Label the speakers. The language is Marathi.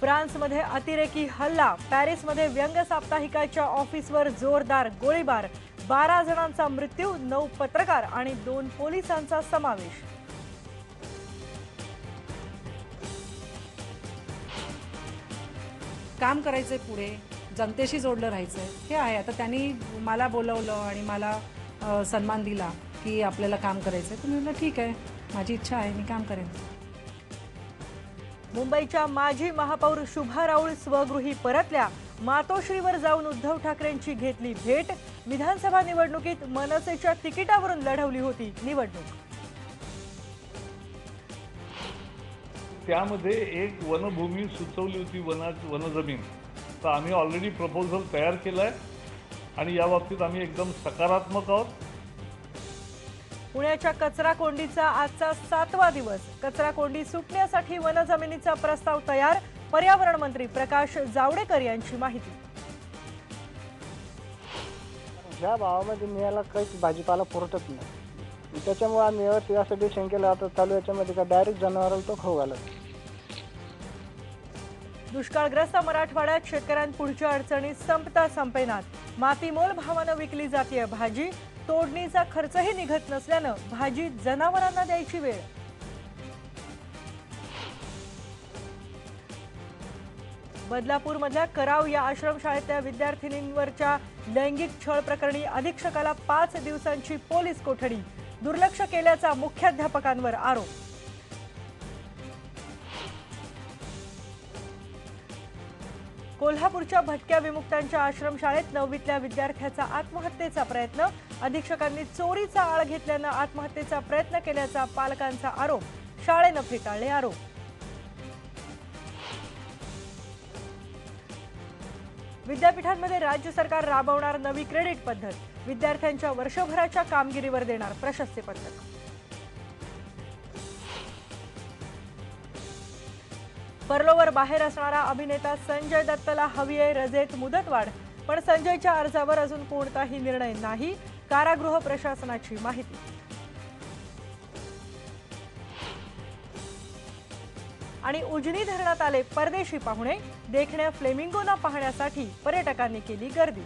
Speaker 1: फ्रान्समध्ये अतिरेकी हल्ला, पॅरिसमध्ये व्यंग साप्ताहिकाच्या ऑफिसवर जोरदार गोळीबार, 12 जणांचा मृत्यू, 9 पत्रकार आणि 2 पोलिसांचा समावेश।
Speaker 2: काम करायचंय, पुढे जनतेशी जोडलं राहायचंय, हे आहे। आता त्यांनी मला बोलवलं आणि मला सन्मान दिला की आपल्याला काम करायचंय, तर मी म्हटलं ठीक आहे, माझी इच्छा आहे, मी काम करेन।
Speaker 1: मुंबईच्या माजी महापौर शुभा राऊळ स्वगृही परतल्या, मातोश्रीवर जाऊन उद्धव ठाकरेंची घेतली भेट, विधानसभा निवडणुकीत मनसेच्या तिकिटावरून लढवली होती निवडणूक।
Speaker 3: त्यामध्ये एक वनभूमी सुचवली होती, वनजमीन, तर आम्ही ऑलरेडी प्रपोजल तयार केलाय आणि या बाबतीत आम्ही एकदम सकारात्मक आहोत।
Speaker 1: पुण्याच्या कचरा कोंडीचा आजचा 7वा दिवस, कचरा कोंडी सुटण्यासाठी वनजमिनीचा प्रस्ताव तयार, पर्यावरण मंत्री प्रकाश जावडेकर यांची माहिती।
Speaker 4: ज्या भावामध्ये मिळाला काहीच भाजीपाला पुरतच नाही, त्याच्यामुळे आम्ही यासाठी डिसिजन केलं आता चालू याच्यामध्ये का डायरेक्ट जनावराला तो खाऊ घालत।
Speaker 1: दुष्काळग्रस्त मराठवाड्यात शेतकऱ्यांपुढच्या अडचणी संपता संपेनात, मातीमोल भावानं विकली जाते भाजी, तोडणीचा खर्चही निघत नसल्यानं भाजी जनावरांना द्यायची वेळ। बदलापूरमधल्या कराव या आश्रमशाळेतल्या विद्यार्थिनींवरच्या लैंगिक छळ प्रकरणी अधीक्षकाला 5 दिवसांची पोलीस कोठडी, दुर्लक्ष केल्याचा मुख्याध्यापकांवर आरोप। कोल्हापूरच्या भटक्या विमुक्तांच्या आश्रमशाळेत 9वीतल्या विद्यार्थ्याचा आत्महत्येचा प्रयत्न, अधीक्षकांनी चोरीचा आळ घेतल्यानं आत्महत्येचा प्रयत्न केल्याचा पालकांचा आरोप, शाळेनं फेटाळले आरोप। विद्यापीठांमध्ये राज्य सरकार राबवणार नवी क्रेडिट पद्धत, विद्यार्थ्यांच्या वर्षभराच्या कामगिरीवर देणार प्रशस्ती पत्रक। परलोवर बाहेर असणारा अभिनेता संजय दत्तला हवी आहे रजेत मुदतवाढ, पण संजयच्या अर्जावर अजून कोणताही निर्णय नाही, कारागृह प्रशासनाची माहिती। आणि उजनी धरणात आले परदेशी पाहुणे, देखण्या फ्लेमिंगोना पाहण्यासाठी पर्यटकांनी केली गर्दी।